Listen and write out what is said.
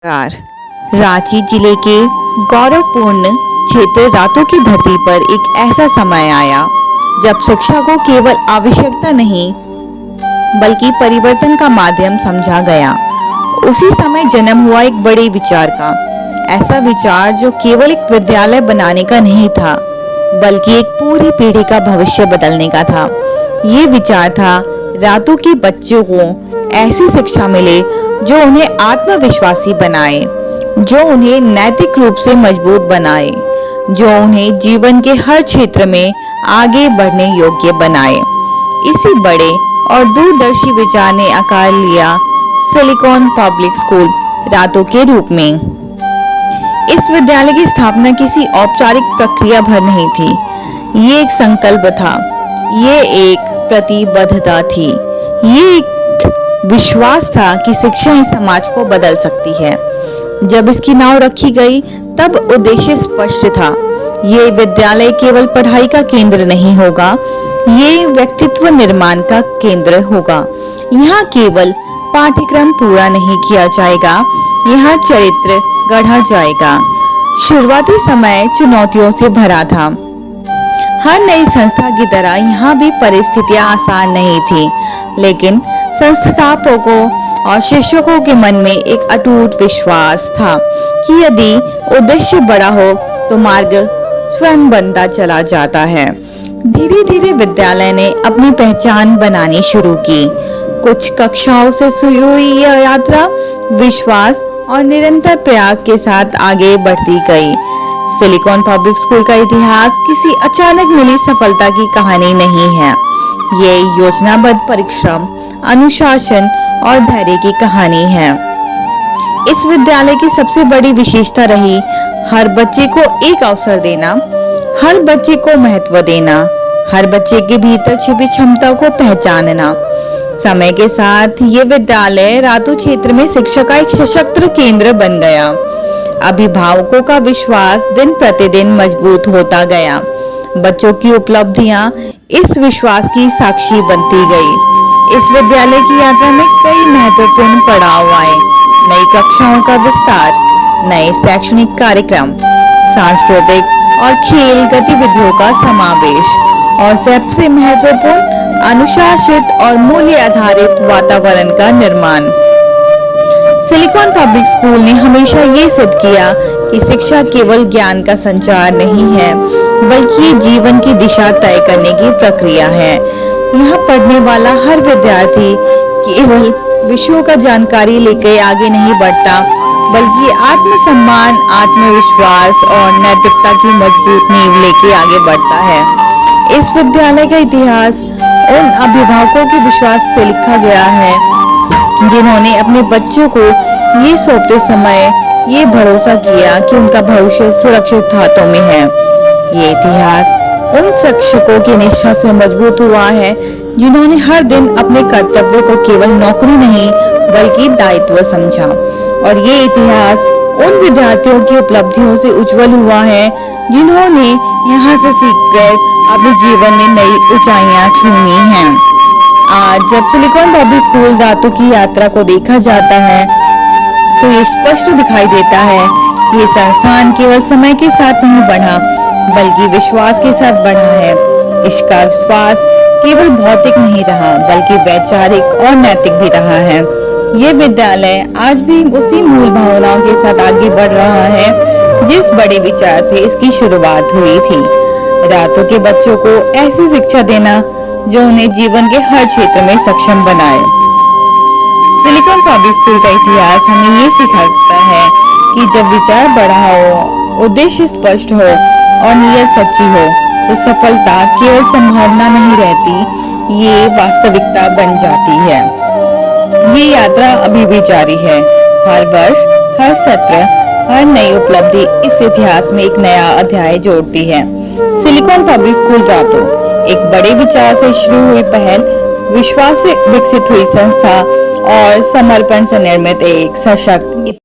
नमस्कार। रांची जिले के गौरवपूर्ण क्षेत्र रातों की धरती पर एक ऐसा समय आया जब शिक्षा को केवल आवश्यकता नहीं बल्कि परिवर्तन का माध्यम समझा गया। उसी समय जन्म हुआ एक बड़े विचार का, ऐसा विचार जो केवल एक विद्यालय बनाने का नहीं था बल्कि एक पूरी पीढ़ी का भविष्य बदलने का था। ये विचार था रातों के बच्चों को ऐसी शिक्षा मिले जो उन्हें आत्मविश्वासी बनाए, जो उन्हें नैतिक रूप से मजबूत बनाए, जो उन्हें जीवन के हर क्षेत्र में आगे बढ़ने योग्य बनाए। इसी बड़े और दूरदर्शी विचार ने आकार लिया सिलिकॉन पब्लिक स्कूल रातों के रूप में। इस विद्यालय की स्थापना किसी औपचारिक प्रक्रिया भर नहीं थी। ये एक संकल्प था, ये एक प्रतिबद्धता थी, ये एक विश्वास था कि शिक्षा ही समाज को बदल सकती है। जब इसकी नाव रखी गई तब उद्देश्य स्पष्ट था। ये विद्यालय केवल पढ़ाई का केंद्र नहीं होगा, ये व्यक्तित्व निर्माण का केंद्र होगा। यहाँ केवल पाठ्यक्रम पूरा नहीं किया जाएगा, यहाँ चरित्र गढ़ा जाएगा। शुरुआती समय चुनौतियों से भरा था। हर नई संस्था की तरह यहाँ भी परिस्थितियाँ आसान नहीं थी, लेकिन संस्थापकों और शिक्षकों के मन में एक अटूट विश्वास था कि यदि उद्देश्य बड़ा हो तो मार्ग स्वयं बनता चला जाता है। धीरे धीरे विद्यालय ने अपनी पहचान बनानी शुरू की। कुछ कक्षाओं से शुरू हुई यह यात्रा विश्वास और निरंतर प्रयास के साथ आगे बढ़ती गई। सिलिकॉन पब्लिक स्कूल का इतिहास किसी अचानक मिली सफलता की कहानी नहीं है। ये योजनाबद्ध परिश्रम, अनुशासन और धैर्य की कहानी है। इस विद्यालय की सबसे बड़ी विशेषता रही हर बच्चे को एक अवसर देना, हर बच्चे को महत्व देना, हर बच्चे के भीतर छिपी क्षमता को पहचानना। समय के साथ ये विद्यालय रातू क्षेत्र में शिक्षा का एक सशक्त केंद्र बन गया। अभिभावकों का विश्वास दिन प्रतिदिन मजबूत होता गया। बच्चों की उपलब्धियां इस विश्वास की साक्षी बनती गई। इस विद्यालय की यात्रा में कई महत्वपूर्ण पड़ाव आए। नई कक्षाओं का विस्तार, नए शैक्षणिक कार्यक्रम, सांस्कृतिक और खेल गतिविधियों का समावेश और सबसे महत्वपूर्ण अनुशासित और मूल्य आधारित वातावरण का निर्माण। सिलिकॉन पब्लिक स्कूल ने हमेशा ये सिद्ध किया कि शिक्षा केवल ज्ञान का संचार नहीं है बल्कि जीवन की दिशा तय करने की प्रक्रिया है। यहाँ पढ़ने वाला हर विद्यार्थी केवल विषयों का जानकारी लेकर आगे नहीं बढ़ता बल्कि आत्मसम्मान, आत्मविश्वास और नैतिकता की मजबूत नींव लेके आगे बढ़ता है। इस विद्यालय का इतिहास उन अभिभावकों के विश्वास से लिखा गया है जिन्होंने अपने बच्चों को ये सौंपते समय ये भरोसा किया कि उनका भविष्य सुरक्षित हाथों में है। ये इतिहास उन शिक्षकों की निष्ठा से मजबूत हुआ है जिन्होंने हर दिन अपने कर्तव्यों को केवल नौकरी नहीं बल्कि दायित्व समझा। और ये इतिहास उन विद्यार्थियों की उपलब्धियों से उज्जवल हुआ है जिन्होंने यहाँ से सीखकर अपने जीवन में नई ऊंचाइयां छूनी हैं। आज जब सिलिकॉन पब्लिक स्कूल रातों की यात्रा को देखा जाता है तो ये स्पष्ट दिखाई देता है कि ये संस्थान केवल समय के साथ नहीं बढ़ा बल्कि विश्वास के साथ बढ़ा है। इसका विश्वास केवल भौतिक नहीं रहा बल्कि वैचारिक और नैतिक भी रहा है। ये विद्यालय आज भी उसी मूल भावनाओं के साथ आगे बढ़ रहा है जिस बड़े विचार से इसकी शुरुआत हुई थी। रातों के बच्चों को ऐसी शिक्षा देना जो उन्हें जीवन के हर क्षेत्र में सक्षम बनाए। सिलिकॉन पब्लिक स्कूल का इतिहास हमें ये सिखाता है कि जब विचार बड़ा हो, उद्देश्य स्पष्ट हो और नीयत सच्ची हो तो सफलता केवल संभावना नहीं रहती, ये वास्तविकता बन जाती है। ये यात्रा अभी भी जारी है। हर वर्ष, हर सत्र, हर नई उपलब्धि इस इतिहास में एक नया अध्याय जोड़ती है। सिलिकॉन पब्लिक स्कूल रातों एक बड़े विचार से शुरू हुई पहल, विश्वास से विकसित हुई संस्था और समर्पण से निर्मित एक सशक्त